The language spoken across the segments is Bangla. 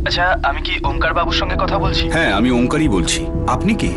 আচ্ছা, আমি কি ওমকার বাবুর সঙ্গে কথা বলছি? হ্যাঁ, আমি ওমকারই বলছি। আপনি কি?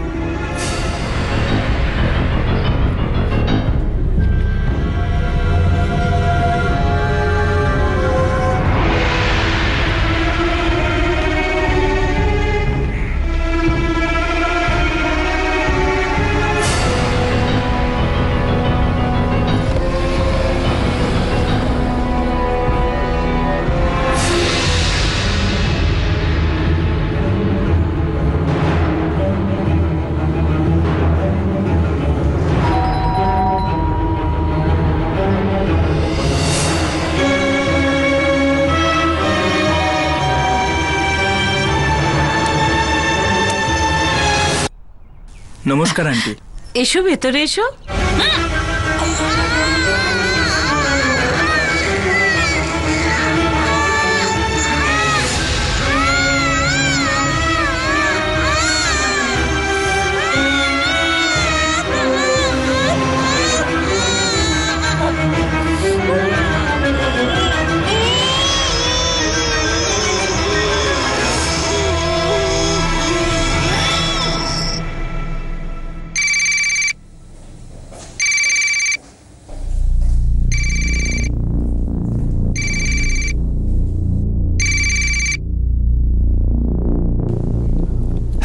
নমস্কার আন্টি। এসো, ভেতরে এসো।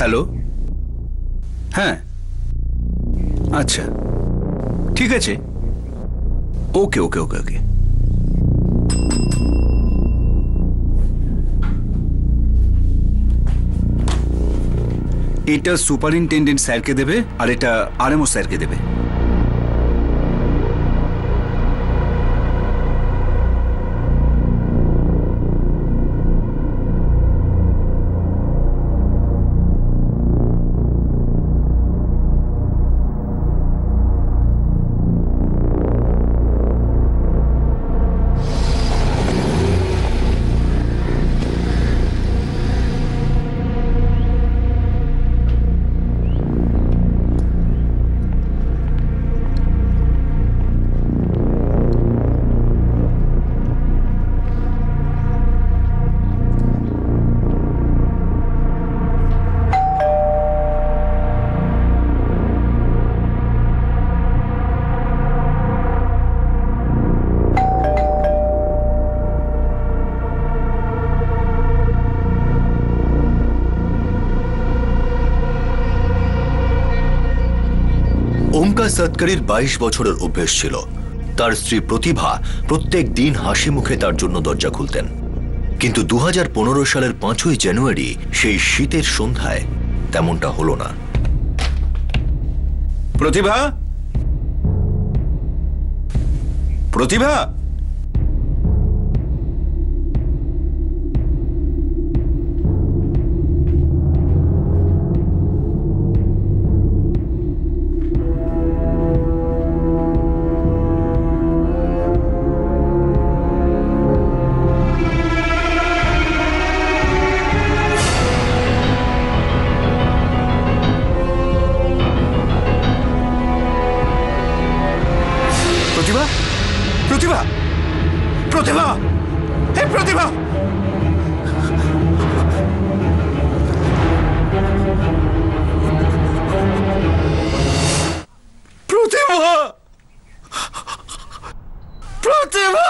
হ্যালো। হ্যাঁ, আচ্ছা, ঠিক আছে। ওকে ওকে ওকে ওকে। এটা সুপারিনটেন্ডেন্ট স্যারকে দেবে, আর এটা আরএমও স্যারকে দেবে। ওমকার সৎকারীর 22 বছরের অভ্যেস ছিল। তার স্ত্রী প্রতিভা প্রত্যেক দিন হাসি মুখে তার জন্য দরজা খুলতেন, কিন্তু 2015 সালের 5ই জানুয়ারি সেই শীতের সন্ধ্যায় তেমনটা হলো না। প্রতিভা, প্রতিভা, প্রতিভা, প্রতিভা, প্রতিভা, হে প্রতিভা! প্রতিভা, প্রতিভা!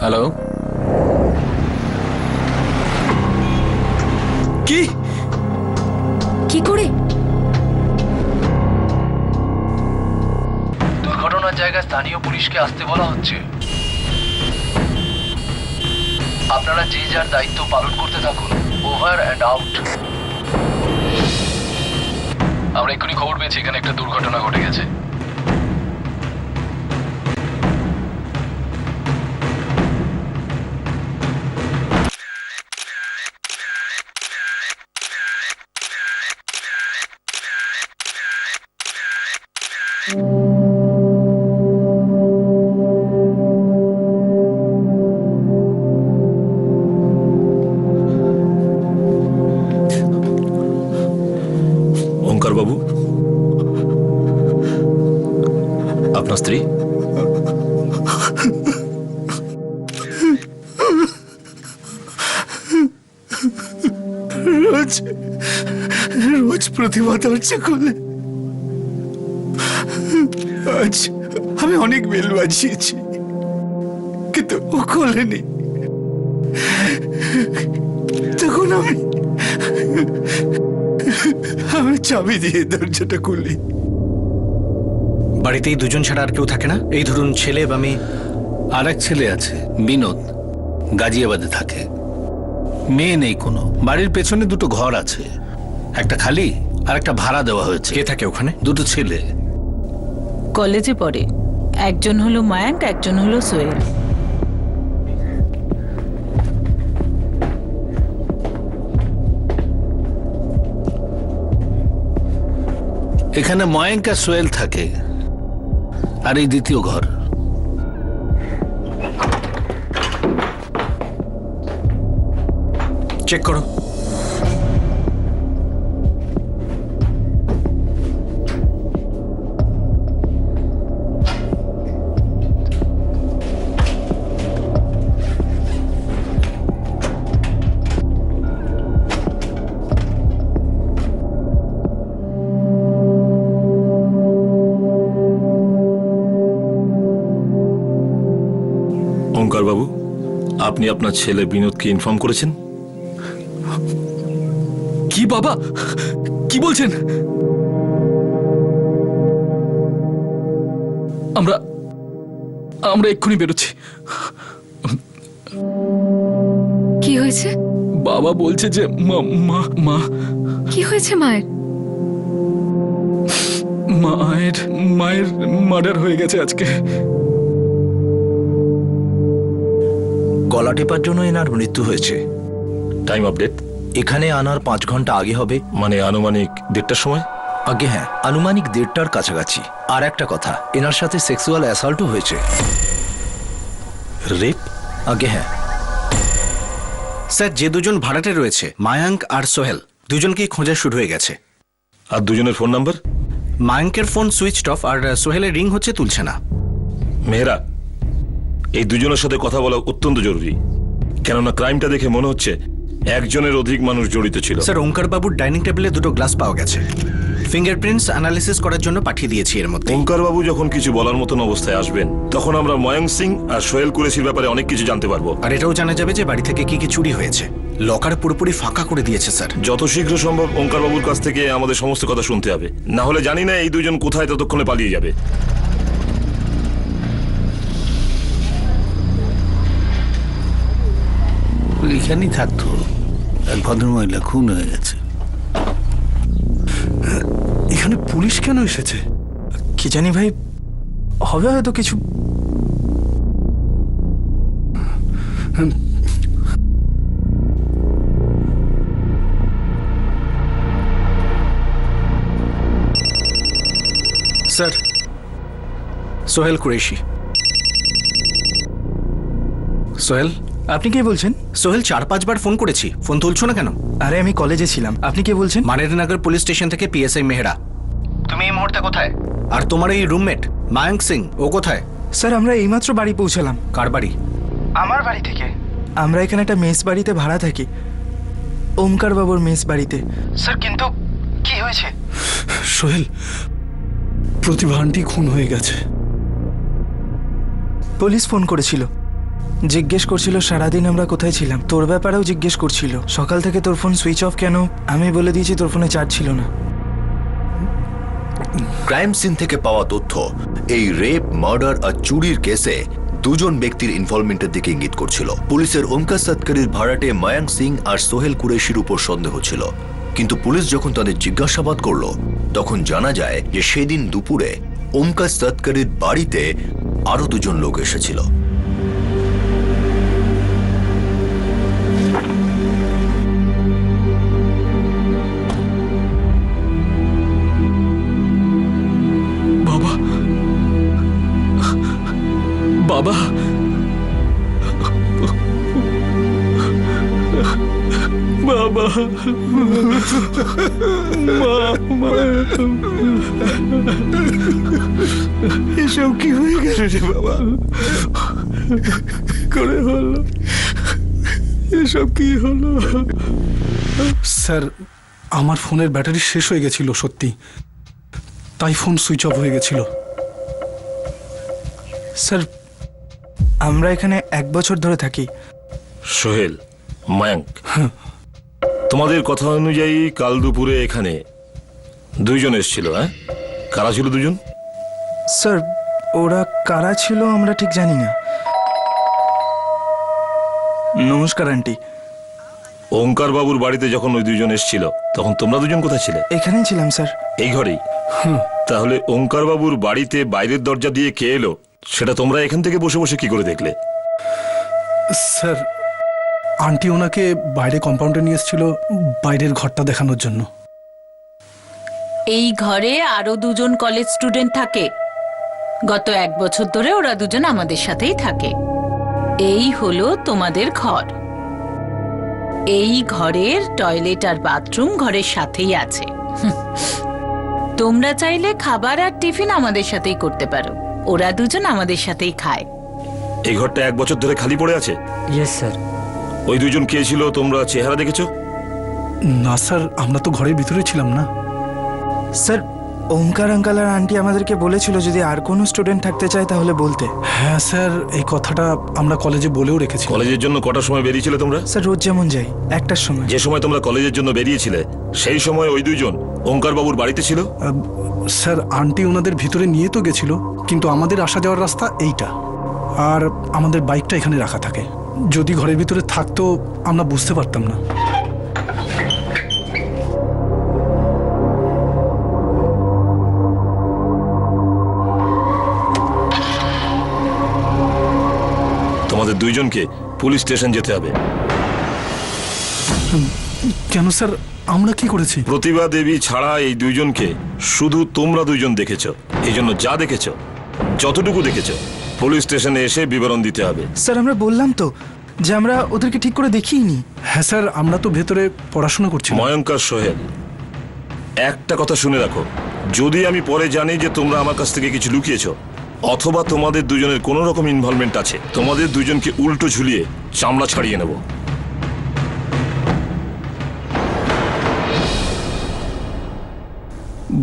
হ্যালো। কি? কি করে? দুর্ঘটনার জায়গায় স্থানীয় পুলিশকে আসতে বলা হচ্ছে। আপনারা যে যার দায়িত্ব পালন করতে থাকুন। Over and out. আমরা এক্ষুনি খবর পেয়েছি এখানে একটা দুর্ঘটনা ঘটে গেছে। আপনার স্ত্রী? রোজ রোজ প্রতিভা দরজা খোলে। আজ আমি অনেক বেল বাজিয়েছি, কিন্তু ও খোলেনি। তখন আমি চাবি দিয়ে দরজাটা খুলি। বাড়িতেই দুজন ছাড়া আর কেউ থাকে না? এই ধরুন ছেলে বা মেয়ে। আর এক ছেলে আছে, বিনোদ, গাজিয়াবাদে থাকে। মেয়ে নেই কোনো। বাড়ির পেছনে দুটো ঘর আছে, একটা খালি আর একটা ভাড়া দেওয়া হয়েছে। কে থাকে ওখানে? দুটো ছেলে। কলেজে পড়ে, একজন হলো মায়াঙ্ক, একজন হলো সোহেল। এখানে ময়ঙ্ক আর সোহেল থাকে, আর এই দ্বিতীয় ঘর। চেক করো। ওঙ্কার বাবু, আপনি আপনার ছেলে বিনোদকে ইনফর্ম করেছেন? কি বাবা, কি বলছেন? আমরা এক্ষুনি বেরোচ্ছি। কি হয়েছে? বাবা বলছে যে মা কি হয়েছে মায়ের? মায়ের মার্ডার হয়ে গেছে আজকে। গলা টেপার জন্য এনার মৃত্যু হয়েছে। Time update? এখানে আনার 5 ঘন্টা আগে হবে। মানে আনুমানিক 1:30টার সময়? আগে হ্যাঁ, আনুমানিক 1:30টার কাছাকাছি। আর একটা কথা, এনার সাথে সেক্সুয়াল অ্যাসাল্টও হয়েছে। রেপ? আগে হ্যাঁ স্যার, যে দুজন ভাড়াটে রয়েছে মায়াঙ্ক আর সোহেল, দুজনকেই খোঁজা শুরু হয়ে গেছে। আর দুজনের ফোন নাম্বার? মায়াঙ্কের ফোন সুইচড অফ আর সোহেলের রিং হচ্ছে, তুলছে না। মেহরা, এই দুজনের সাথে কথা বলা অত্যন্ত জরুরি, কেননা ক্রাইমটা দেখে মনে হচ্ছে একজনের অধিক মানুষ জড়িত ছিল। স্যার, ওঙ্কার বাবুর ডাইনিং টেবিলে দুটো গ্লাস পাওয়া গেছে। ফিঙ্গারপ্রিন্টস অ্যানালিসিস করার জন্য পাঠিয়ে দিয়েছি এর মধ্যে। ওঙ্কার বাবু যখন কিছু বলার মতন অবস্থায় আসবেন, তখন আমরা ময়ঙ্ক সিং আর সোহেল কুরেশির ব্যাপারে অনেক কিছু জানতে পারবো। আর এটাও জানা যাবে যে বাড়ি থেকে কি কি চুরি হয়েছে। লকার পুরোপুরি ফাঁকা করে দিয়েছে স্যার। যত শীঘ্র সম্ভব ওঙ্কার বাবুর কাছ থেকে আমাদের সমস্ত কথা শুনতে হবে, না হলে জানি না এই দুজন কোথায় ততক্ষণে পালিয়ে যাবে। এখানেই থাকতো। এক ভদ্রমহিলা খুন হয়ে গেছে। এখানে পুলিশ কেন এসেছে? কি জানি ভাই, হবে হয়তো কিছু। স্যার, সোহেল কুরেশি। সোহেল, আপনি কে বলছেন? সোহেল 4-5 বার ফোন করেছি, ফোন তুলছো না কেন? আরে আমি কলেজে ছিলাম। আপনি কে বলছেন? মানেরনগর পুলিশ স্টেশন থেকে পিএসআই মেহরা। তুমি এই মুহূর্তে কোথায়? আর তোমার এই রুমমেট মায়াঙ্ক সিং, ও কোথায়? স্যার, আমরা এইমাত্র বাড়ি পৌঁছালাম। কার বাড়ি? আমার বাড়ি থেকে। আমরা এখানে একটা মেস বাড়িতে ভাড়া থাকি, ওমকার বাবুর মেস বাড়িতে। স্যার, কিন্তু কি হয়েছে? সোহেল, প্রতিভা আন্টি খুন হয়ে গেছে। পুলিশ ফোন করেছিল, জিজ্ঞেস করছিল সারাদিন আমরা কোথায় ছিলাম। তোর ব্যাপারেও জিজ্ঞেস করছিল, সকাল থেকে তোর ফোন সুইচ অফ কেন। আমি বলে দিয়েছি তোর ফোনে চার্জ ছিল না। ক্রাইম সিন থেকে পাওয়া তথ্য এই রেপ, মার্ডার আর চুরির কেসে দুজন ব্যক্তির ইনভলভমেন্টের দিকে ইঙ্গিত করছিল। পুলিশের ওমকার সৎকারীর ভাড়াটে মায়াঙ্ক সিং আর সোহেল কুরেশির উপর সন্দেহ ছিল, কিন্তু পুলিশ যখন তাদের জিজ্ঞাসাবাদ করলো, তখন জানা যায় যে সেদিন দুপুরে ওমকার সৎকারীর বাড়িতে আরো দুজন লোক এসেছিল। বাবা, বাবা, বাবা এসব কি হয়ে গেল রে বাবা? করে হলো এসব কি হলো? স্যার আমার ফোনের ব্যাটারি শেষ হয়ে গেছিল সত্যি, তাই ফোন সুইচ অফ হয়ে গেছিল। স্যার আমরা এখানে 1 বছর ধরে থাকি। সোহেল, মায়াঙ্ক, তোমাদের কথা অনুযায়ী কাল দুপুরে এখানে 2 জন এসেছিল। হ্যাঁ, কারা ছিল 2 জন? স্যার ওরা কারা ছিল আমরা ঠিক জানি না। নমস্কার আন্টি। ওঙ্কার বাবুর বাড়িতে যখন ওই 2 জন এসেছিল তখন তোমরা 2 জন কোথায় ছিলে? এখানেই ছিলাম স্যার। এই ঘরেই? তাহলে ওঙ্কার বাবুর বাড়িতে বাইরের দরজা দিয়ে কে এলো সেটা তোমরা এখান থেকে বসে বসে কি করে দেখলে? স্যার আন্টি ওনাকে বাইরে কম্পাউন্ডে নিয়ে এসেছিল বাইরের ঘরটা দেখানোর জন্য। এই ঘরে আরো 2 জন কলেজ স্টুডেন্ট থাকে। গত 1 বছর ধরে ওরা 2 জন আমাদের সাথেই থাকে। এই হলো তোমাদের ঘর। এই ঘরের টয়লেট আর বাথরুম ঘরের সাথেই আছে। তোমরা চাইলে খাবার আর টিফিন আমাদের সাথেই করতে পারো। ওরা 2 জন আমাদের সাথেই খায়। এই ঘরটা 1 বছর ধরে খালি পড়ে আছে? Yes sir. ওই 2 জন কে ছিল তোমরা চেহারা দেখেছো? না স্যার, আমরা তো ঘরের ভিতরে ছিলাম না। স্যার ওঙ্কার আঙ্কাল আর আন্টি আমাদেরকে বলেছিল যদি আর কোনো স্টুডেন্ট থাকতে চায় তাহলে বলতে। হ্যাঁ স্যার, এই কথাটা আমরা কলেজে বলেও রেখেছি। কলেজের জন্য কটার সময় বেরিয়েছিলে তোমরা? স্যার রোজ যেমন যাই 1টার সময়। যে সময় তোমরা কলেজের জন্য বেরিয়েছিলে সেই সময় ওই 2 জন ওঙ্কার বাবুর বাড়িতে ছিল? স্যার আন্টি ওনাদের ভিতরে নিয়ে তো গেছিল, কিন্তু আমাদের আসা যাওয়ার রাস্তা এইটা, আর আমাদের বাইকটা এখানে রাখা থাকে। যদি ঘরের ভিতরে থাকতো আমরা বুঝতে পারতাম না। তোমাদের 2 জনকে পুলিশ স্টেশন যেতে হবে। কেন স্যার, আমরা কি করেছি? প্রতিভা দেবী ছাড়া এই 2 জনকে শুধু তোমরা 2 জন দেখেছো। এই জন্য যা দেখেছো, যতটুকু দেখেছো, পুলিশ স্টেশনে এসে বিবরণ দিতে হবে। স্যার আমরা বললাম তো যে আমরা ওদেরকে ঠিক করে দেখিনি। হ্যাঁ স্যার, আমরা তো ভেতরে পড়াশোনা করছি। ময়ঙ্ক আর সোহেল, একটা কথা শুনে রাখো, যদি আমি পরে জানি যে তোমরা আমার কাছ থেকে কিছু লুকিয়েছো অথবা তোমাদের 2 জনের কোনো রকম ইনভলভমেন্ট আছে, তোমাদের 2 জনকে উল্টো ঝুলিয়ে চামড়া ছাড়িয়ে নেব।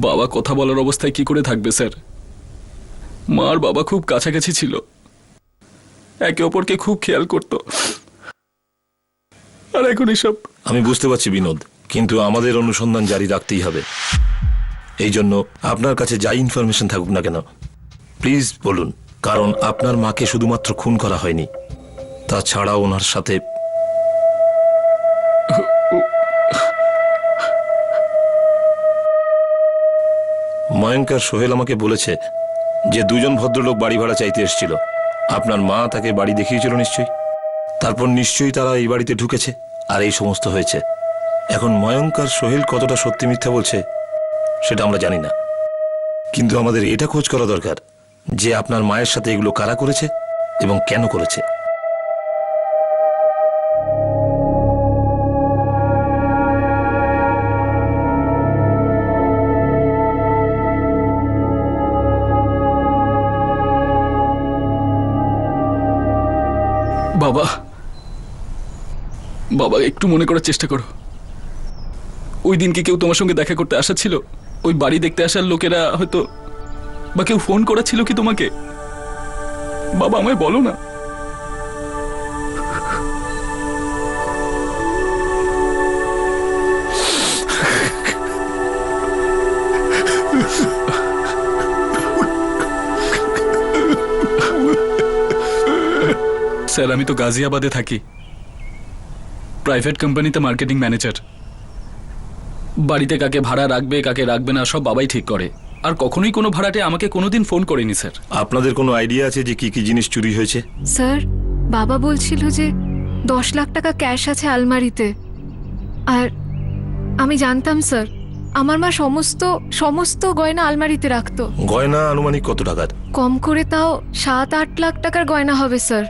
বাবা কথা বলার অবস্থায় কি করে থাকবে স্যার? মার বাবা খুব কাছাকাছি ছিল, একে অপরকে খুব খেয়াল করত, আর এখন এসব। আমি বুঝতে পারছি বিনোদ, কিন্তু আমাদের অনুসন্ধান জারি রাখতেই হবে। এই জন্য আপনার কাছে যাই ইনফরমেশন থাকুক না কেন প্লিজ বলুন, কারণ আপনার মাকে শুধুমাত্র খুন করা হয়নি, তাছাড়া ওনার সাথে ময়ঙ্ক আর সোহেল আমাকে বলেছে যে 2 জন ভদ্রলোক বাড়ি ভাড়া চাইতে এসেছিল। আপনার মা তাকে বাড়ি দেখিয়েছিল নিশ্চয়ই, তারপর নিশ্চয়ই তারা এই বাড়িতে ঢুকেছে আর এই সমস্ত হয়েছে। এখন ময়ঙ্ক আর সোহেল কতটা সত্যি মিথ্যা বলছে সেটা আমরা জানি না, কিন্তু আমাদের এটা খোঁজ করা দরকার যে আপনার মায়ের সাথে এগুলো কারা করেছে এবং কেন করেছে। বাবা, বাবা একটু মনে করার চেষ্টা করো। ওই দিন কি কেউ তোমার সঙ্গে দেখা করতে আসা ছিল? ওই বাড়ি দেখতে আসার লোকেরা হয়তো, বা কেউ ফোন করা ছিল কি তোমাকে? বাবা আমায় বলো না। স্যার আমি তো গাজিয়াবাদে থাকি, প্রাইভেট কোম্পানিতে মার্কেটিং ম্যানেজার। বাড়িতে কাকে ভাড়া রাখবে কাকে রাখবে না সব বাবাই ঠিক করে, আর কখনোই কোনো ভাড়াটে আমাকে কোনোদিন ফোন করেনি স্যার। আপনাদের কোনো আইডিয়া আছে যে কি কি জিনিস চুরি হয়েছে? স্যার বাবা বলছিল যে 10 লাখ টাকা ক্যাশ আছে আলমারিতে, আর আমি জানতাম স্যার আমার মা সমস্ত গয়না আলমারিতে রাখতো। গয়না আনুমানিক কত টাকার? কম করে তাও 7-8 লাখ টাকার গয়না হবে স্যার।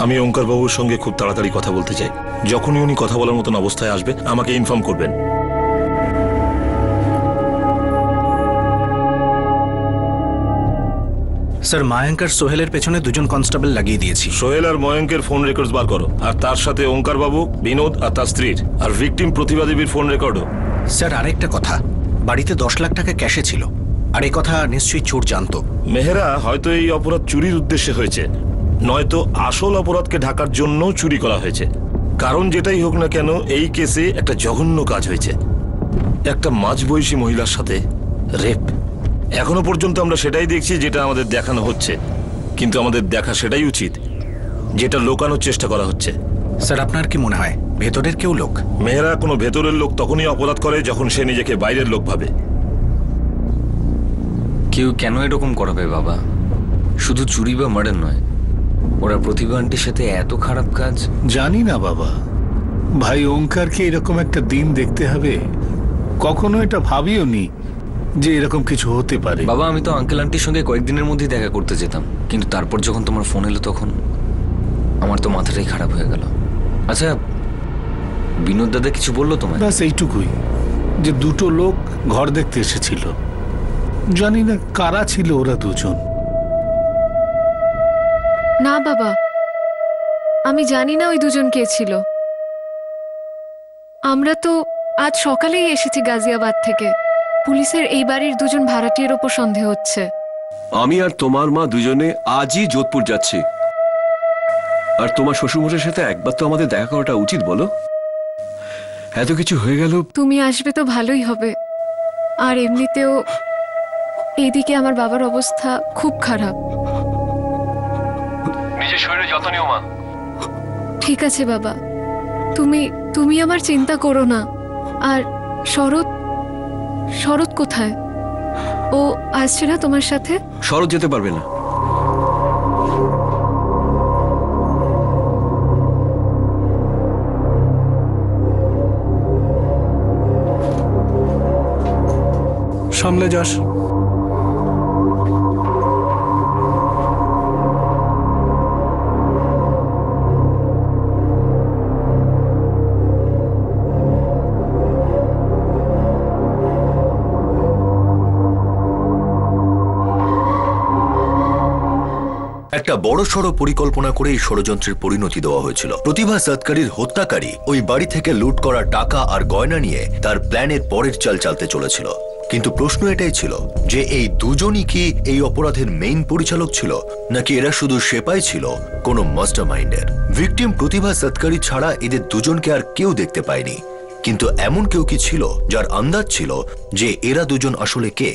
আমি ওঙ্কার বাবুর সঙ্গে খুব তাড়াতাড়ি কথা বলতে চাই। যখনই উনি কথা বলার মতন অবস্থায় আসবে আমাকে ইনফর্ম করবেন। স্যার মায়াঙ্ক আর সোহেলের পেছনে দুজন কনস্টেবল লাগিয়ে দিয়েছি। সোহেল আর ময়ঙ্কের ফোন রেকর্ডস বার করো, আর তার সাথে ওঙ্কার বাবু, বিনোদ আর তার স্ত্রীর আর ভিকটিম প্রতিভা দেবীর ফোন রেকর্ডও। স্যার আরেকটা কথা, বাড়িতে 10 লাখ টাকা ক্যাশে ছিল, আর এই কথা নিশ্চয়ই চোর জানতো। মেহেরা হয়তো এই অপরাধ চুরির উদ্দেশ্যে হয়েছে, নয়তো আসল অপরাধকে ঢাকার জন্য চুরি করা হয়েছে। কারণ যেটাই হোক না কেন, এই কেসে একটা জঘন্য কাজ হয়েছে, একটা মাঝবয়সী মহিলার সাথে রেপ। এখনো পর্যন্ত আমরা সেটাই দেখছি যেটা আমাদের দেখানো হচ্ছে, কিন্তু আমাদের দেখা সেটাই উচিত যেটা লোকানোর চেষ্টা করা হচ্ছে। স্যার আপনার কি মনে হয় ভেতরের কেউ লোক? মেয়েরা কোনো ভেতরের লোক তখনই অপরাধ করে যখন সে নিজেকে বাইরের লোক ভাবে। কেউ কেন এরকম করাবে বাবা? শুধু চুরি বা মার্ডার নয়, ওরা প্রতিভা আন্টির সাথে এত খারাপ কাজ। জানি না বাবা, ভাই ওঙ্কারকে এরকম একটা দিন দেখতে হবে, কখনো এটা ভাবিও নি যে এরকম কিছু হতে পারে। বাবা আমি তো আঙ্কেল আন্টির সঙ্গে কয়েকদিনের মধ্যেই দেখা করতে যেতাম, কিন্তু তারপর যখন তোমার ফোন এলো তখন আমার তো মাথাটাই খারাপ হয়ে গেল। আচ্ছা বিনোদ দাদা কিছু বললো তোমায়? ব্যাস এইটুকুই, যে দুটো লোক ঘর দেখতে এসেছিল, জানি না কারা ছিল ওরা দুজন। না বাবা, আমি জানি না ওই দুজন কে ছিল। আমরা তো আজ সকালেই এসেছি গাজিয়াবাদ থেকে। পুলিশের এই বাড়ির দুজন ভাড়াটিয়ার ওপর সন্দেহ হচ্ছে। আমি আর তোমার মা দুজনে আজই যোধপুর যাচ্ছি। আর তোমার শ্বশুরমশাইয়ের সাথে একবার তো আমাদের দেখা করাটা উচিত, বলো? এত কিছু হয়ে গেল। তুমি আসবে তো ভালোই হবে। আর এমনিতেও এইদিকে আমার বাবার অবস্থা খুব খারাপ। নিজের শরীরে যত্ন নিও মা। ঠিক আছে বাবা, তুমি আমার চিন্তা করো না। আর শরৎ কোথায়? ও আসছে না তোমার সাথে? শরৎ যেতে পারবে না। সামলে যাস। একটা বড়সড় পরিকল্পনা করে এই ষড়যন্ত্রের পরিণতি দেওয়া হয়েছিল। প্রতিভা সৎকারীর হত্যাকারী ওই বাড়ি থেকে লুট করা টাকা আর গয়না নিয়ে তার প্ল্যানের পরের চাল চালতে চলেছিল। কিন্তু প্রশ্ন এটাই ছিল যে এই দুজনই কি এই অপরাধের মেইন পরিচালক ছিল, নাকি এরা শুধু সেপাই ছিল কোনো মাস্টারমাইন্ডের? ভিকটিম প্রতিভা সৎকারী ছাড়া এদের দুজনকে আর কেউ দেখতে পায়নি, কিন্তু এমন কেউ কি ছিল যার আন্দাজ ছিল যে এরা দুজন আসলে কে?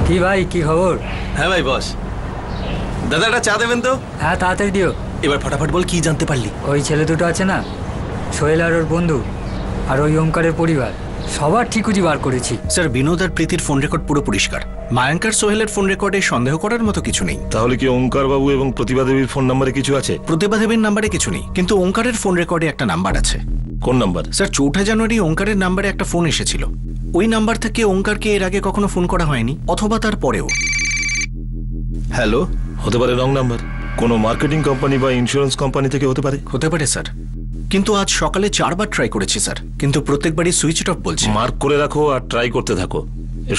কি ভাই, কি খবর? হ্যাঁ ভাই বস। দাদা একটা চা দেবেন তো? হ্যাঁ তাড়াতাড়ি দিও। এবার ফটাফট বল, কি জানতে পারলি? ওই ছেলে দুটো আছে না, সোহেল আর ওর বন্ধু, আর ওই ওঙ্কারের পরিবার, সবার ঠিকুজি বার করেছি। স্যার বিনোদ আর প্রীতির ফোন রেকর্ড পুরো পরিষ্কার। মায়াঙ্ক আর সোহেলের ফোন রেকর্ডে সন্দেহ করার মতো কিছু নেই। তাহলে কি ওঙ্কার বাবু এবং প্রতিভা দেবীর ফোন নাম্বারে কিছু আছে? প্রতিভা দেবীর নাম্বারে কিছু নেই, কিন্তু ওঙ্কারের ফোন রেকর্ডে একটা নাম্বার আছে। কোন নাম্বার? স্যার 4 জানুয়ারি ওঙ্কারের নাম্বারে একটা ফোন এসেছিল। ওই নাম্বার থেকে ওঙ্কারকে এর আগে কখনো ফোন করা হয়নি, অথবা তার পরেও। হ্যালো? হতে পারে রং নাম্বার, কোনো মার্কেটিং কোম্পানি বা ইন্স্যুরেন্স কোম্পানি থেকে হতে পারে। হতে পারে স্যার, কিন্তু আজ সকালে 4 বার ট্রাই করেছি স্যার, কিন্তু প্রত্যেকবারই সুইচ অফ বলছে। মার্ক করে রাখো আর ট্রাই করতে থাকো।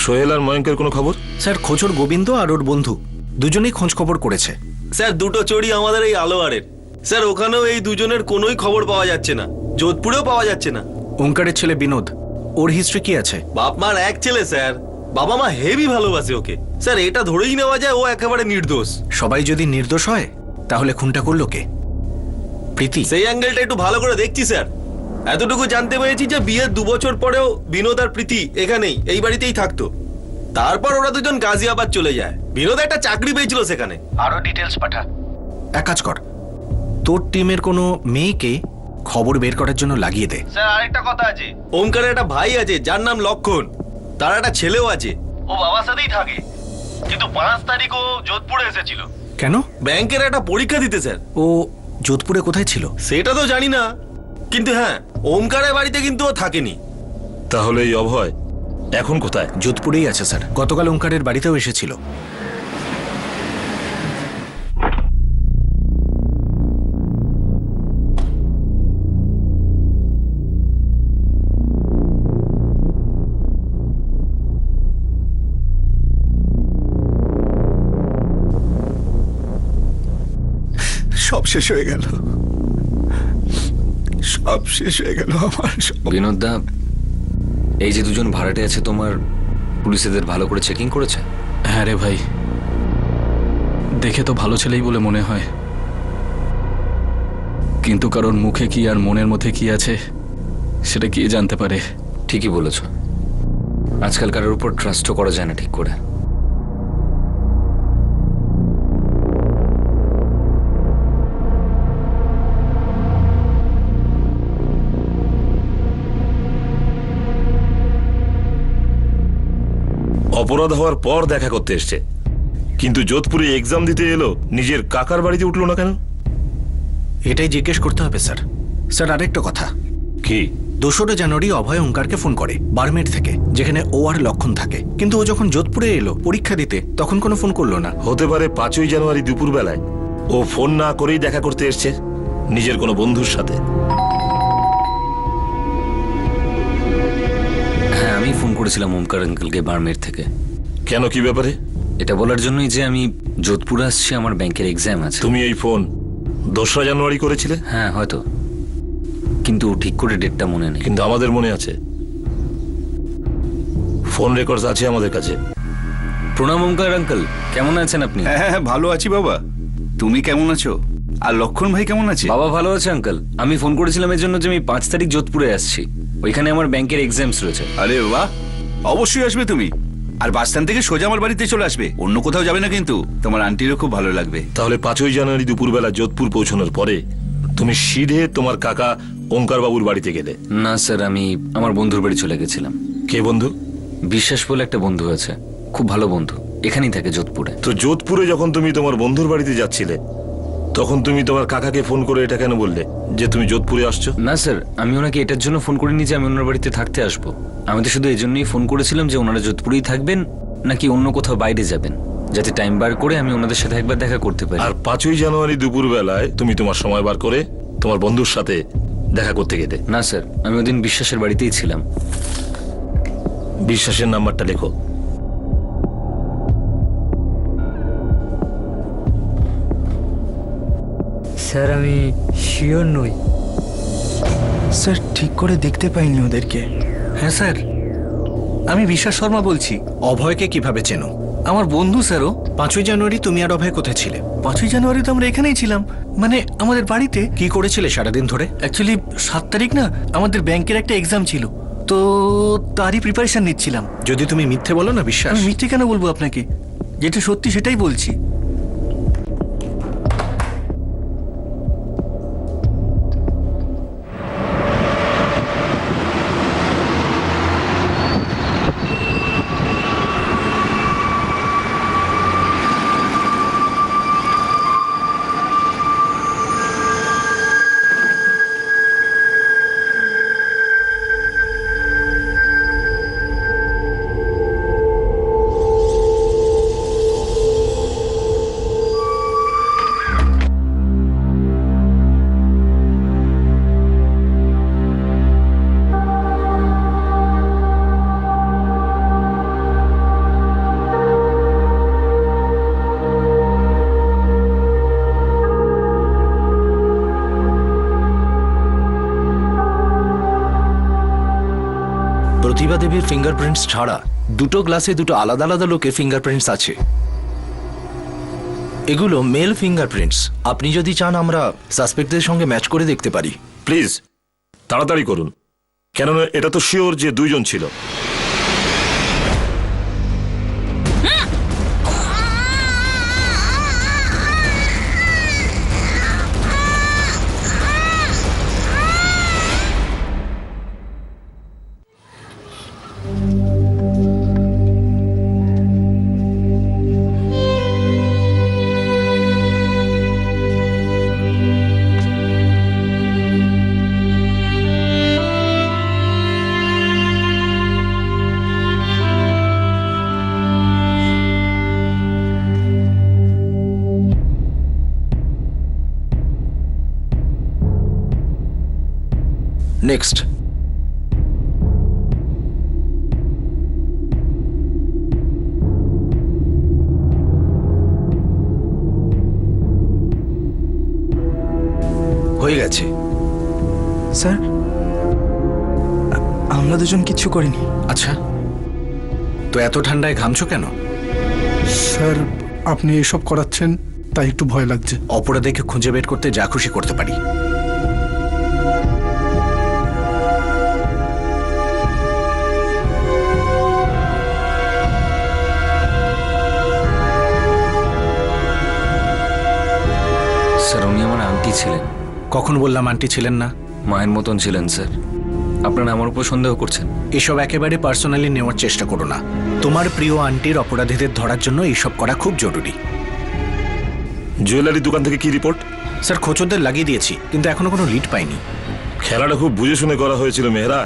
সোহেল আর ময়ঙ্কের কোনো খবর? স্যার খোঁজর গোবিন্দ আর ওর বন্ধু দুজনেই খোঁজ খবর করেছে। স্যার দুটো চোরই আমাদের এই আলোয়ারের। স্যার ওখানেও এই দুজনের কোনোই খবর পাওয়া যাচ্ছে না, যোধপুরেও পাওয়া যাচ্ছে না। ওঙ্কারের ছেলে বিনোদ, ওর হিস্ট্রি কি আছে? বাপ মার এক ছেলে স্যার, বাবা মা হেভি ভালোবাসে ওকে। স্যার এটা ধরেই নেওয়া যায় ও একেবারে নির্দোষ। সবাই যদি নির্দোষ হয় তাহলে খুনটা করলো কে? প্রীতি? সেই অ্যাঙ্গেলটা একটু ভালো করে দেখছি স্যার। এতটুকু জানতে পেরেছি যে বিয়ের 2 বছর পরেও বিনোদ আর প্রীতি এখানেই, এই বাড়িতেই থাকতো। তারপর ওরা দুজন গাজিয়াবাদ চলে যায়। বিনোদ একটা চাকরি পেয়েছিল সেখানে। আরো ডিটেলস পাঠা। এক কাজ কর, তোর টিমের কোনো মেয়েকে খবর বের করার জন্য লাগিয়ে দে। স্যার আরেকটা কথা আছে, ওমকারের একটা ভাই আছে যার নাম লক্ষণ, তার একটা ছেলেও আছে, ও বাবার সাথেই থাকে, কিন্তু 5 তারিখ ও যোধপুরে এসেছিল কেন? ব্যাংকের একটা পরীক্ষা দিতে স্যার। ও যোধপুরে কোথায় ছিল? সেটা তো জানি না, কিন্তু হ্যাঁ ওমকারের বাড়িতে কিন্তু ও থাকেনি। তাহলে এই অভয় এখন কোথায়? যোধপুরেই আছে স্যার, গতকাল ওঙ্কারের বাড়িতেও এসেছিল। সব শেষ হয়ে গেল, সব শেষ হয়ে গেল আমার সব। বিনোদ দা, এই যে দুজন ভাড়াটে আছে তোমার, পুলিশ এদের ভালো করে চেকিং করেছে? হ্যাঁ রে ভাই, দেখে তো ভালো ছেলেই বলে মনে হয়, কিন্তু কারোর মুখে কি আর মনের মধ্যে কি আছে সেটা কে জানতে পারে। ঠিকই বলেছ, আজকাল কারোর উপর ট্রাস্টও করা যায় না ঠিক করে। অপরাধ হওয়ার পর দেখা করতে এসছে, কিন্তু যোধপুরে এক্সাম দিতে এলো, নিজের কাকার বাড়িতে উঠলো না কেন? এটাই জিজ্ঞেস করতে হবে স্যার। স্যার আরেকটা কথা, কি? 2রা জানুয়ারি অভয় ওঙ্কারকে ফোন করে বারমের থেকে, যেখানে ও আর লক্ষণ থাকে, কিন্তু ও যখন যোধপুরে এলো পরীক্ষা দিতে তখন কোনো ফোন করলো না। হতে পারে 5ই জানুয়ারি দুপুর বেলায় ও ফোন না করেই দেখা করতে এসছে নিজের কোনো বন্ধুর সাথে। হ্যাঁ, আমি ফোন করেছিলাম ওমকার আঙ্কেলকে বারমের থেকে। কেন, কি ব্যাপারে? এটা বলার জন্যই যে আমি যোধপুর আসছি, আমার ব্যাংকের এক্সাম আছে। তুমি এই ফোন 2রা জানুয়ারি করেছিলে? হ্যাঁ হয়তো, কিন্তু ঠিক করে ডেটটা মনে নেই। কিন্তু আমাদের মনে আছে, ফোন রেকর্ডস আছে আমাদের কাছে। প্রণাম ওমকার আঙ্কেল, কেমন আছেন আপনি? হ্যাঁ, ভালো আছি বাবা, তুমি কেমন আছো? আর লক্ষণ ভাই কেমন আছে? বাবা ভালো আছে আঙ্কেল। আমি ফোন করেছিলাম এর জন্য যে আমি 5 তারিখ যোধপুরে আসছি, ওইখানে আমার ব্যাংকের এক্সামস রয়েছে। আরে বাহ, অবশ্যই আসবে তুমি, আর বাস স্ট্যান্ড থেকে সোজা আমার বাড়িতে চলে আসবে, অন্য কোথাও যাবে না, কিন্তু তোমার আন্টিরও খুব ভালো লাগবে। তাহলে 5ই জানুয়ারি দুপুরবেলা যোধপুর পৌঁছানোর পরে তুমি সিধে তোমার কাকা ওঙ্কার বাবুর বাড়িতে গেলে? না স্যার, আমি আমার বন্ধুর বাড়ি চলে গেছিলাম। কে বন্ধু? বিশ্বাস বলে একটা বন্ধু আছে, খুব ভালো বন্ধু, এখানেই থাকে যোধপুরে। তো যোধপুরে যখন তুমি তোমার বন্ধুর বাড়িতে যাচ্ছিলে, তখন তুমি তোমার কাকাকে ফোন করে এটা কেন বললে যে তুমি যোধপুরে আসছো? না স্যার, আমি ওনাকে এটার জন্য ফোন করিনি যে আমি ওনার বাড়িতে থাকতে আসবো। আমি তো শুধু এই জন্যই ফোন করেছিলাম যে ওনারা যোধপুরেই থাকবেন নাকি অন্য কোথাও বাইরে যাবেন, যাতে টাইম বার করে আমি ওনাদের সাথে একবার দেখা করতে পারি। আর 5ই জানুয়ারি দুপুর বেলায় তুমি তোমার সময় বার করে তোমার বন্ধুর সাথে দেখা করতে গেলে? না স্যার, আমি ওদিন বিশ্বাসের বাড়িতেই ছিলাম। বিশ্বাসের নাম্বারটা লেখো। স্যার আমি শিওর নই স্যার, ঠিক করে দেখতে পাইনি ওদেরকে। হ্যাঁ স্যার, আমি বিশ্বাস শর্মা বলছি। অভয়কে কিভাবে চেনো? আমার বন্ধু স্যারও। 5ই জানুয়ারি তুমি আর অভয় কোথায় ছিলে? 5ই জানুয়ারি তো আমরা এখানেই ছিলাম, মানে আমাদের বাড়িতে। কি করেছিলে সারাদিন ধরে? অ্যাকচুয়ালি 7 তারিখ না আমাদের ব্যাংকের একটা এক্সাম ছিল, তো তারই প্রিপারেশন নিচ্ছিলাম। যদি তুমি মিথ্যে বলো না বিশ্বাস। আমি মিথ্যে কেন বলবো আপনাকে, যেটা সত্যি সেটাই বলছি। প্রতিভা দেবীর ফিঙ্গারপ্রিন্টস ছাড়া 2টো গ্লাসে 2টো আলাদা আলাদা লোকের ফিঙ্গারপ্রিন্টস আছে। এগুলো মেল ফিঙ্গারপ্রিন্টস। আপনি যদি চান আমরা সাসপেক্টদের সঙ্গে ম্যাচ করে দেখতে পারি। প্লিজ তাড়াতাড়ি করুন, কেননা এটা তো শিওর যে 2 জন ছিল। নেক্সট। হয়ে গেছে। স্যার আমরা দুজন কিচ্ছু করিনি। আচ্ছা, তো এত ঠান্ডায় ঘামছো কেন? স্যার আপনি এসব করাচ্ছেন তাই একটু ভয় লাগছে। অপরাধীকে খুঁজে বের করতে যা খুশি করতে পারি। স্যার উনি আমার আন্টি ছিলেন। কখন বললাম আন্টি ছিলেন না? মায়ের মতন ছিলেন স্যার। আপনারা আমার উপর সন্দেহ করছেন? এসব একেবারে পার্সোনালি নেওয়ার চেষ্টা করো না। তোমার প্রিয় আন্টির অপরাধীদের ধরার জন্য এইসব করা খুব জরুরি। জুয়েলারি দোকান থেকে কি রিপোর্ট? স্যার খোঁচরদের লাগিয়ে দিয়েছি, কিন্তু এখনো কোনো লিড পাইনি। খেলাটা খুব বুঝে শুনে করা হয়েছিল মেহরা।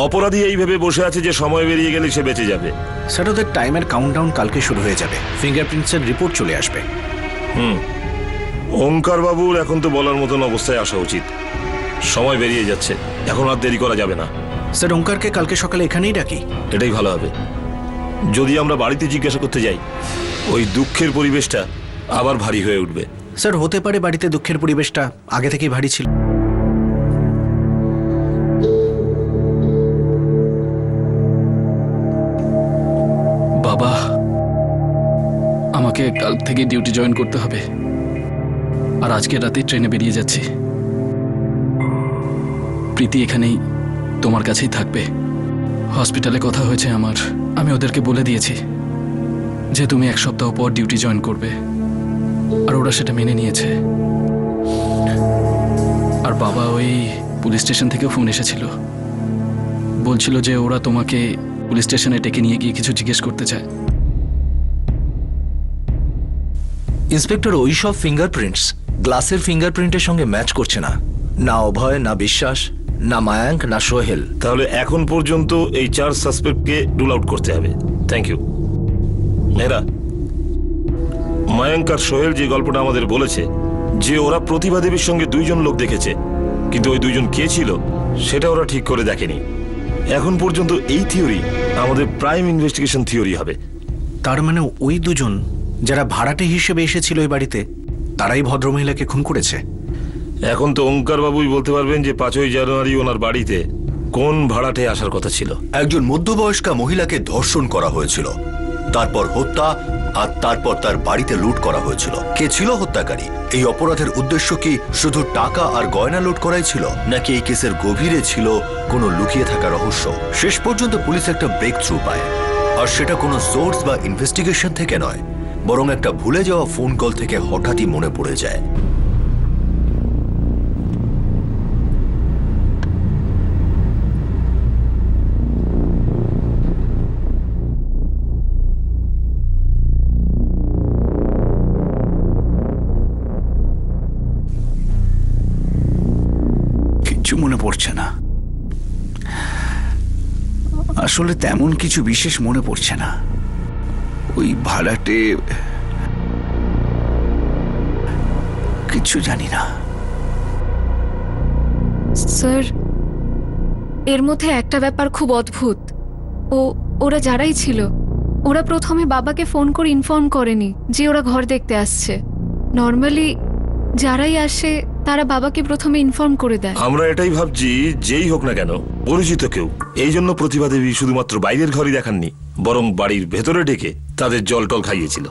অপরাধী এইভাবে বসে আছে যে সময় বেরিয়ে গেলে সে বেঁচে যাবে। স্যার ওদের টাইমের কাউন্টডাউন কালকে শুরু হয়ে যাবে, ফিঙ্গারপ্রিন্টসের রিপোর্ট চলে আসবে। ওঙ্কার বাবুর এখন তো বলার মতন অবস্থায় আসা উচিত। সময় বেরিয়ে যাচ্ছে, এখন আর দেরি করা যাবে না। স্যার ওঙ্কারকে কালকে সকালে এখানেই ডাকি। এটাই ভালো হবে। যদি আমরা বাড়িতে জিজ্ঞাসা করতে যাই, ওই দুঃখের পরিবেশটা আবার ভারী হয়ে উঠবে। স্যার হতে পারে বাড়িতে দুঃখের পরিবেশটা আগে থেকেই ভারী ছিল। বাবা, আমাকে কাল থেকে ডিউটি জয়েন করতে হবে, আর আজকে রাতে ট্রেনে বেরিয়ে যাচ্ছি। প্রীতি এখানেই তোমার কাছেই থাকবে। হসপিটালে কথা হয়েছে আমার, আমি ওদেরকে বলে দিয়েছি যে তুমি 1 সপ্তাহ পর ডিউটি জয়েন করবে, আর ওরা সেটা মেনে নিয়েছে। আর বাবা ওই পুলিশ স্টেশন থেকে ফোন এসেছিল, বলছিল যে ওরা তোমাকে পুলিশ স্টেশনে ডেকে নিয়ে গিয়ে কিছু জিজ্ঞেস করতে চায়। ইন্সপেক্টর ওই সব ফিঙ্গারপ্রিন্টস গ্লাসের ফিঙ্গারপ্রিন্টের সঙ্গে ম্যাচ করছে না। না অভয়, না বিশ্বাস, না মায়াঙ্ক, না সোহেল। তাহলে এখন পর্যন্ত এই 4 সাসপেক্টকে রুল আউট করতে হবে। Thank you Mehra. মায়াঙ্ক আর সোহেল যে গল্পটা আমাদের বলেছে যে ওরা প্রতিভা দেবীর সঙ্গে 2 জন লোক দেখেছে, কিন্তু ওই 2 জন কে ছিল সেটা ওরা ঠিক করে দেখেনি। এখন পর্যন্ত এই থিওরি আমাদের প্রাইম ইনভেস্টিগেশন থিওরি হবে। তার মানে ওই 2 জন যারা ভাড়াটে হিসেবে এসেছিল ওই বাড়িতে, তারাই ভদ্রমহিলাকে খুন করেছে। এখন তো ওঙ্কার বাবুই বলতে পারবেন যে 5ই জানুয়ারি ওনার বাড়িতে কোন ভাড়াটে আসার কথা ছিল। একজন মধ্যবয়স্কা মহিলাকে ধর্ষণ করা হয়েছিল, তারপর হত্যা, আর তারপর তার বাড়িতে লুট করা হয়েছিল। কে ছিল হত্যাকারী? এই অপরাধের উদ্দেশ্য কি শুধু টাকা আর গয়না লুট করাই ছিল, নাকি এই কেসের গভীরে ছিল কোনো লুকিয়ে থাকা রহস্য? শেষ পর্যন্ত পুলিশ একটা ব্রেক থ্রু পায়, আর সেটা কোনো সোর্স বা ইনভেস্টিগেশন থেকে নয়, বরং একটা ভুলে যাওয়া ফোন কল থেকে হঠাৎই মনে পড়ে যায়। কিচ্ছু মনে পড়ছে না, আসলে তেমন কিছু বিশেষ মনে পড়ছে না। ওই ভাড়াটে কিছু জানি না। স্যার এর মধ্যে একটা ব্যাপার খুব অদ্ভুত। ওরা যারাই ছিল, ওরা প্রথমে বাবাকে ফোন করে ইনফর্ম করেনি যে ওরা ঘর দেখতে আসছে। নর্মালি যারাই আসে তারা বাবাকে প্রথমে ইনফর্ম করে দেয়। আমরা এটাই ভাবছি, যেই হোক না কেন পরিচিত কেউ। এই জন্য প্রতিভা দেবী শুধুমাত্র বাইরের ঘরই দেখাননি, বরং বাড়ির ভেতরে ডেকে তাদের জল টল খাইয়েছিল।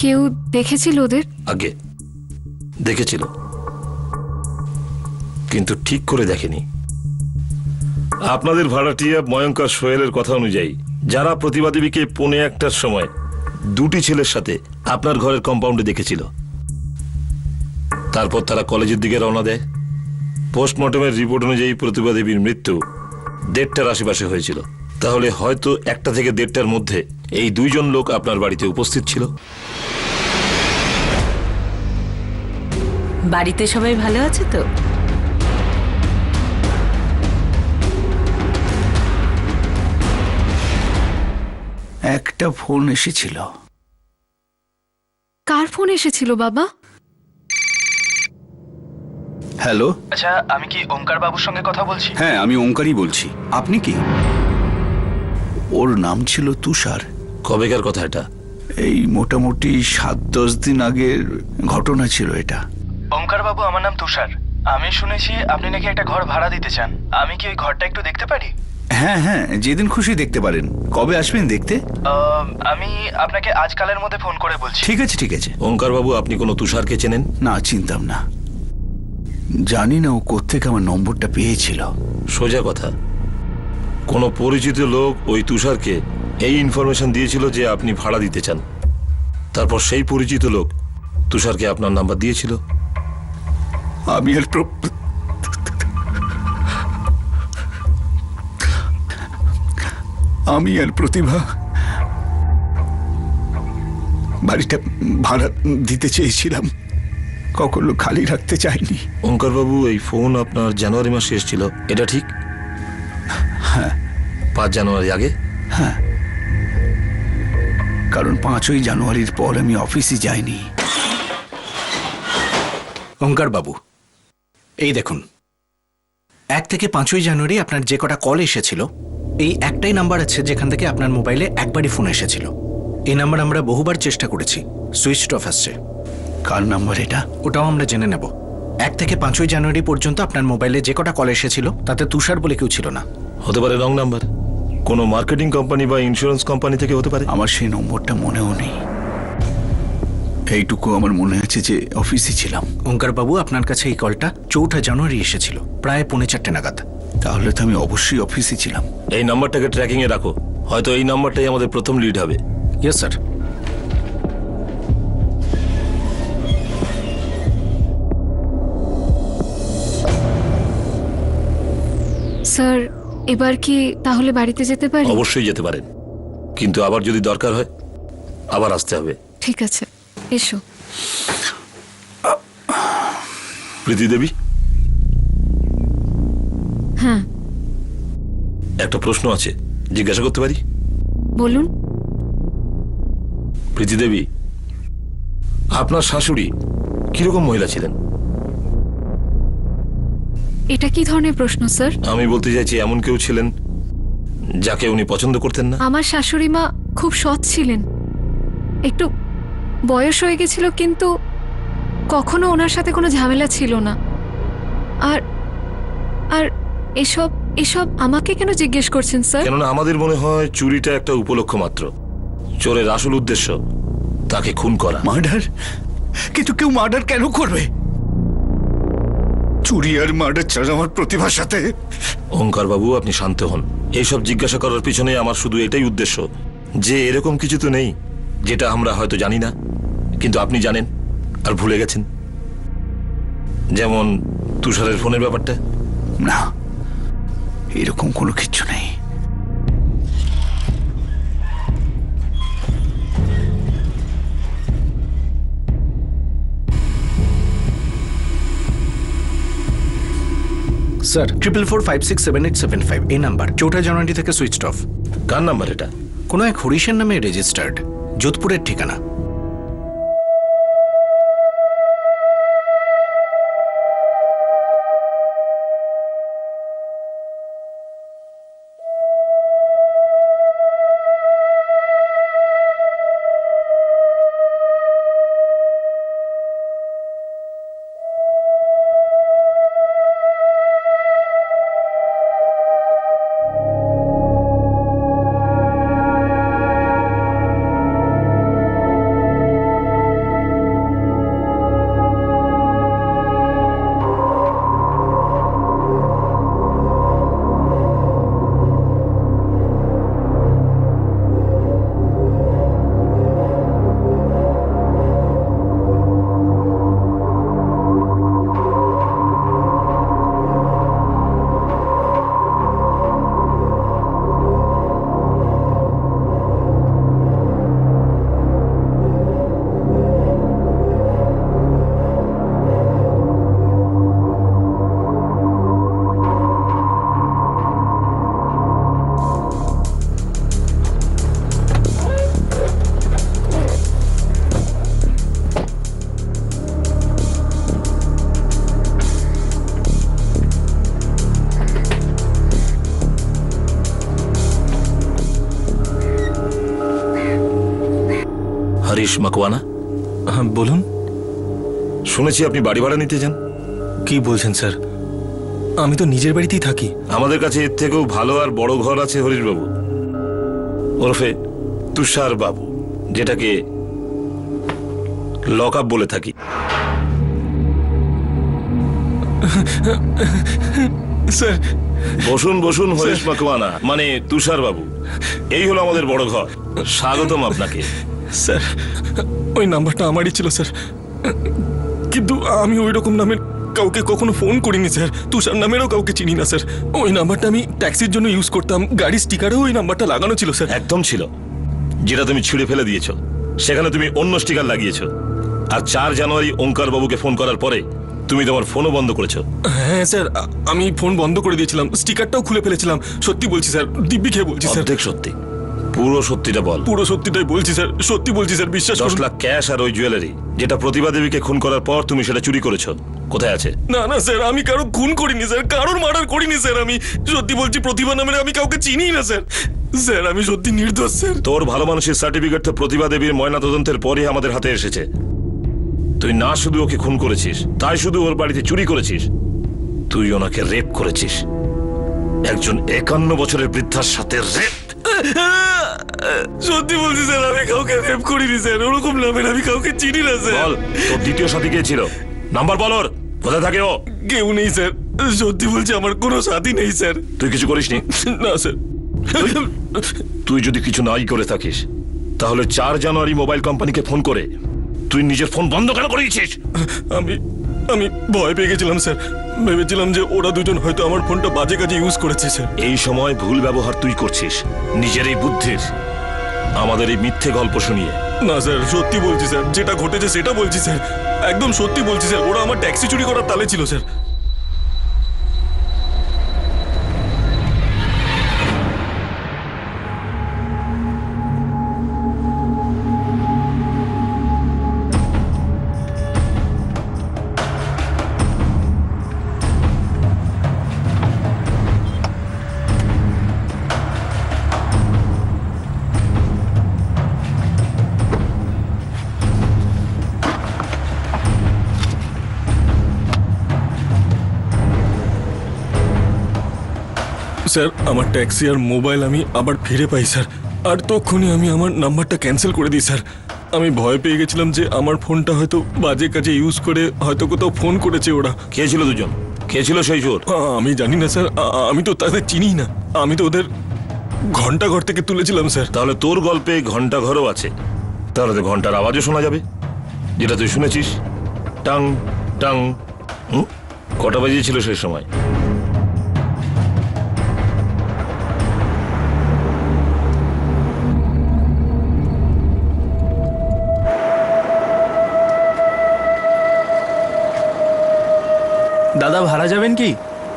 কেউ দেখেছিল ওদের? আগে দেখেছিল, কিন্তু ঠিক করে দেখেনি। আপনাদের ভাড়াটিয়া ময়ঙ্কর সোহেলের কথা অনুযায়ী যারা প্রতিভা দেবীকে 1:45টার সময় 2টি ছেলের সাথে আপনার ঘরের কম্পাউন্ডে দেখেছিল, তারপর তারা কলেজের দিকে রওনা দেয়। পোস্টমর্টমের রিপোর্ট অনুযায়ী প্রতিভা দেবীর মৃত্যু 1:30টার আশেপাশে হয়েছিল। তাহলে হয়তো 1টা থেকে 1:30টার মধ্যে এই 2 জন লোক আপনার বাড়িতে উপস্থিত ছিল। বাড়িতে সবাই ভালো আছে তো? একটা ফোন এসেছিল। কার ফোন এসেছিল বাবা? হ্যালো। আচ্ছা, আমি কি ওঙ্কার বাবুর সঙ্গে কথা বলছি? হ্যাঁ, আমি ওঙ্কারই বলছি। আপনি কি? ওর নাম ছিল তুষার। কবেকার কথা এটা? এই মোটামুটি 7-10 দিন আগের ঘটনা ছিল এটা। ওঙ্কার বাবু, আমার নাম তুষার। আমি শুনেছি আপনি নাকি একটা ঘর ভাড়া দিতে চান। আমি কি ওই ঘরটা একটু দেখতে পারি? হ্যাঁ হ্যাঁ, যেদিন খুশি দেখতে পারেন। কবে আসবেন দেখতে? আমি আপনাকে আজকালের মধ্যে ফোন করে বলছি। ঠিক আছে ঠিক আছে। ওঙ্কার বাবু, আপনি কোনো তুষারকে চেনেন? না, চিনতাম না। জানি না ও কোত্থেকে আমার নম্বরটা পেয়েছিল। সোজা কথা, কোনো পরিচিত লোক ওই তুষারকে এই ইনফরমেশন দিয়েছিল যে আপনি ভাড়া দিতে চান। তারপর সেই পরিচিত লোক তুষারকে আপনার নাম্বার দিয়েছিল। আমি আর প্রতিভা বাড়িটা ভাড়া দিতে চেয়েছিলাম, কখনো খালি রাখতে চাইনি। ওঙ্কার বাবু, এই ফোন আপনার জানুয়ারি মাসে এসেছিল, এটা ঠিক? হ্যাঁ। 5 জানুয়ারি আগে? হ্যাঁ, কারণ 5ই জানুয়ারির পর আমি অফিসে যাইনি। ওঙ্কার বাবু, এই দেখুন, 1 থেকে 5ই জানুয়ারি আপনার যে কটা কল এসেছিল, এই একটাই নাম্বার আছে যেখান থেকে আপনার মোবাইলে একবারই ফোন এসেছিল। এই নাম্বার আমরা বহুবার চেষ্টা করেছি, সুইচ অফ আসছে। কার নাম্বার এটা? ওটাও আমরা জেনে নেব। 1 থেকে 5ই জানুয়ারি পর্যন্ত আপনার মোবাইলে যে কটা কল এসেছিল তাতে তুষার বলে কেউ ছিল না। হতে পারে রং নাম্বার, কোনো মার্কেটিং কোম্পানি বা ইন্স্যুরেন্স কোম্পানি থেকে হতে পারে। আমার সেই নম্বরটা মনেও নেই। এইটুকু আমার মনে আছে যে অফিসে ছিলাম। ওঙ্কার বাবু, আপনার কাছে এই কলটা 4 জানুয়ারি এসেছিল, প্রায় 3:45 নাগাদ। তাহলে তো আমি অবশ্যই অফিসে ছিলাম। এই নাম্বারটাকে ট্র্যাকিং এ রাখো, হয়তো এই নাম্বারটাই আমাদের প্রথম লিড হবে। Yes sir. স্যার, এবার কি তাহলে বাড়িতে যেতে পারি? অবশ্যই যেতে পারেন, কিন্তু আবার যদি দরকার হয় আবার আসতে হবে। ঠিক আছে, এসো। প্রীতি দেবী, হ্যাঁ একটা প্রশ্ন আছে, জিজ্ঞাসা করতে পারি? বলুন। প্রীতি দেবী, আপনার শাশুড়ি কিরকম মহিলা ছিলেন? এটা কি ধরনের প্রশ্ন স্যার? আমি বলতে চাইছি, এমন কেউ ছিলেন যাকে উনি পছন্দ করতেন না? আমার শাশুড়ি মা খুব সৎ ছিলেন। একটু বয়স হয়ে গেছিল, কিন্তু কখনো ওনার সাথে কোনো ঝামেলা ছিল না। আর আর এসব এসব আমাকে কেন জিজ্ঞেস করছেন স্যার? কেননা আমাদের মনে হয় চুরিটা একটা উপলক্ষ মাত্র, চোরের আসল উদ্দেশ্য তাকে খুন করা। মার্ডার? কিন্তু কেউ মার্ডার কেন করবে? চুরি আর মার্ডার ছাড়া আমার প্রতিভার সাথে। ওঙ্কার বাবু, আপনি শান্ত হন। এইসব জিজ্ঞাসা করার পিছনে আমার শুধু এটাই উদ্দেশ্য যে এরকম কিছু তো নেই যেটা আমরা হয়তো জানি না, কিন্তু আপনি জানেন আর ভুলে গেছেন। যেমন তুষারের ফোনের ব্যাপারটা। না, এরকম কোনো কিছু নেই। স্যার, 4445677875 এই নাম্বার 4 জানুয়ারি থেকে সুইচ অফ। কার নাম্বার এটা? কোনো এক হরিশের নামে রেজিস্টার্ড, যোধপুরের ঠিকানা। হরিশ মকওয়ানা? হ্যাঁ বলুন। শুনেছি আপনি বাড়ি ভাড়া নিতে যান। কি বলছেন স্যার? আমি তো নিজের বাড়িতেই থাকি। আমাদের কাছে এর থেকেও ভালো আর বড় ঘর আছে হরিশবাবু, ওরফে তুষার বাবু, যেটাকে লক আপ বলে থাকি। স্যার বসুন বসুন হরিশ মকওয়ানা, মানে তুষার বাবু, এই হলো আমাদের বড় ঘর। স্বাগতম আপনাকে। স্যার ওই নাম্বারটা আমারই ছিল স্যার, কিন্তু আমি ওই রকম নামের কাউকে কখনো ফোন করিনি স্যার। তুষার নামেরও কাউকে চিনি না স্যার। ওই নাম্বারটা আমি ট্যাক্সির জন্য ইউজ করতাম, গাড়ির স্টিকারেও ওই নাম্বারটা লাগানো ছিল স্যার। একদম ছিল, যেটা তুমি ছিঁড়ে ফেলে দিয়েছো। সেখানে তুমি অন্য স্টিকার লাগিয়েছো। আর 4 জানুয়ারি ওঙ্কার বাবুকে ফোন করার পরে তুমি তোমার ফোনও বন্ধ করেছো। হ্যাঁ স্যার, আমি ফোন বন্ধ করে দিয়েছিলাম, স্টিকারটাও খুলে ফেলেছিলাম। সত্যি বলছি স্যার, দিব্যি খেয়ে বলছি স্যার। অর্ধেক সত্যি, পুরো সত্যিটা বল। পুরো সত্যিটাই বলছি স্যার, সত্যি বলছি স্যার, বিশ্বাস 10 করুন। লাখ ক্যাশ আর ওই জুয়েলারি, যেটা প্রতিভা দেবীকে খুন করার পর তুমি সেটা চুরি করেছো, কোথায় আছে? না না স্যার, আমি কারো খুন করিনি স্যার, কারোর মার্ডার করিনি স্যার। আমি সত্যি বলছি, প্রতিভা নামের আমি কাউকে চিনি না স্যার। স্যার আমি সত্যি নির্দোষ স্যার। তোর ভালো মানুষের সার্টিফিকেট তো প্রতিভা দেবীর ময়নাতদন্তের পরে আমাদের হাতে এসেছে। তুই না শুধু ওকে খুন করেছিস, তাই শুধু ওর বাড়িতে চুরি করেছিস, তুই ওনাকে রেপ করেছিস। একজন 51 বছরের বৃদ্ধার সাথে রেপ। সত্যি বলছি স্যার, আমি কাউকে রেপ করিনি স্যার। ওরকম নামের আমি কাউকে চিনি না স্যার। বল, তোর দ্বিতীয় সাথী কে ছিল? নাম্বার বল ওর, কোথায় থাকে ও? কেউ নেই স্যার, সত্যি বলছি, আমার কোনো সাথী নেই স্যার। তুই কিছু করিসনি? না স্যার। তুই যদি কিছু নাই করে থাকিস, তাহলে 4 জানুয়ারি মোবাইল কোম্পানিকে ফোন করে তুই নিজের ফোন বন্ধ কেন করিয়েছিস? আমি ভয় পেয়ে গেছিলাম স্যার। ভেবেছিলাম যে ওরা দুজন হয়তো আমার ফোনটা বাজে কাজে ইউজ করেছে স্যার। এই সময় ভুল ব্যবহার তুই করছিস নিজের এই বুদ্ধির, আমাদের এই মিথ্যে গল্প শুনিয়ে। না স্যার, সত্যি বলছি স্যার, যেটা ঘটেছে সেটা বলছি স্যার, একদম সত্যি বলছি স্যার। ওরা আমার ট্যাক্সি চুরি করার তালে ছিল স্যার। স্যার আমার ট্যাক্সি আর মোবাইল আমি আবার ফিরে পাই স্যার। আর তখনই আমি আমার নাম্বারটা ক্যান্সেল করে দিই স্যার। আমি ভয় পেয়ে গেছিলাম যে আমার ফোনটা হয়তো বাজে কাজে ইউজ করে হয়তো কোথাও ফোন করেছে ওরা। কে ছিল দুজন? কে ছিল সেই চোর? আমি জানি না স্যার, আমি তো তাদের চিনি না। আমি তো ওদের ঘন্টাঘর থেকে তুলেছিলাম স্যার। তাহলে তোর গল্পে ঘন্টা ঘরও আছে, তাহলে তো ঘন্টার আওয়াজও শোনা যাবে, যেটা তুই শুনেছিস। Tongue tongue. কটা বাজিয়েছিল সেই সময়? দাদা ভাড়া যাবেন কি?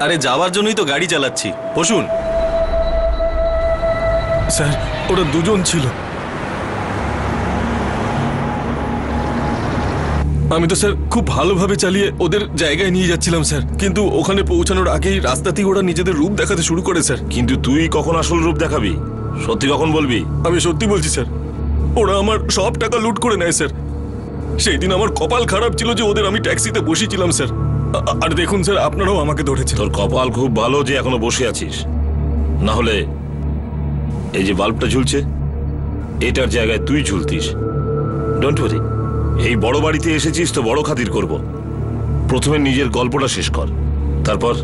আরে যাওয়ার জন্যই তো গাড়ি চালাচ্ছি, বসুন। স্যার ওরা দুজন ছিল। আমি তো স্যার খুব ভালোভাবে চালিয়ে ওদের জায়গায় নিয়ে যাচ্ছিলাম স্যার, কিন্তু ওখানে পৌঁছানোর আগেই রাস্তাতেই ওরা নিজেদের রূপ দেখাতে শুরু করে স্যার। কিন্তু তুই কখন আসল রূপ দেখাবি? সত্যি কখন বলবি? আমি সত্যি বলছি স্যার, ওরা আমার সব টাকা লুট করে নেয় স্যার। সেই দিন আমার কপাল খারাপ ছিল যে ওদের আমি ট্যাক্সিতে বসেছিলাম স্যার। আর দেখুন স্যার, আপনারাও আমাকে ধরেছেন। তোর কপাল খুব ভালো যে এখনো বসে আছিস, না হলে এই যে বাল্বটা ঝুলছে এটার জায়গায় তুই ঝুলতিস। ডোন্ট ওয়ারি, এই বড় বাড়িতে এসেছিস তো বড় খাতির করব। প্রথমে নিজের গল্পটা শেষ কর, তারপর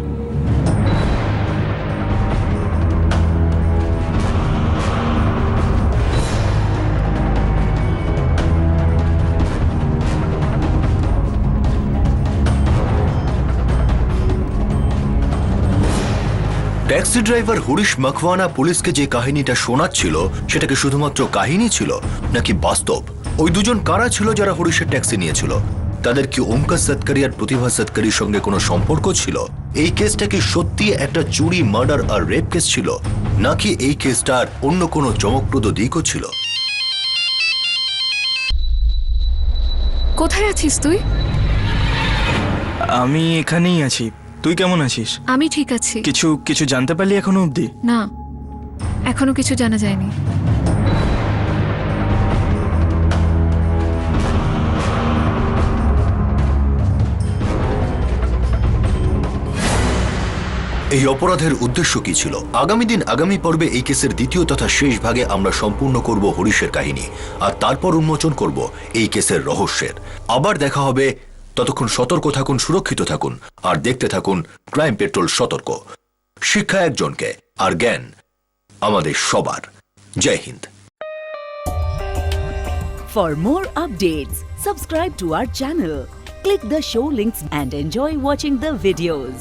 ট্যাক্সি ড্রাইভার হরিশ মকওয়ানা পুলিশকে যে কাহিনীটা শোনাচ্ছিল সেটা কি শুধুমাত্র কাহিনী ছিল নাকি বাস্তব? ওই দুজন কারা ছিল যারা হরিশের ট্যাক্সি নিয়েছিল? তাদের কি ওঙ্কার সৎকারী আর প্রতিভা সৎকারীর সঙ্গে কোনো সম্পর্ক ছিল? এই কেসটা কি সত্যি একটা চুরি, মার্ডার আর রেপ কেস ছিল, নাকি এই কেসটার অন্য কোনো চমকপ্রদ দিকও ছিল? কোথায় আছিস তুই? আমি এখানেই আছি। তুই কেমন আছিস? আমি ঠিক আছি। কিছু জানতে পারলি এখনো অবধি? না, এখনো কিছু জানা যায়নি। এই অপরাধের উদ্দেশ্য কি ছিল? আগামী পর্বে এই কেসের দ্বিতীয় তথা শেষ ভাগে আমরা সম্পূর্ণ করব হরিশের কাহিনী, আর তারপর উন্মোচন করব এই কেসের রহস্যের। আবার দেখা হবে, ততক্ষণ সতর্ক থাকুন, সুরক্ষিত থাকুন, আর দেখতে থাকুন ক্রাইম পেট্রোল সতর্ক। শিক্ষা একজনকে, আর জ্ঞান আমাদের সবার। জয় Hind. For more updates, subscribe to our channel, click the show links and enjoy watching the videos.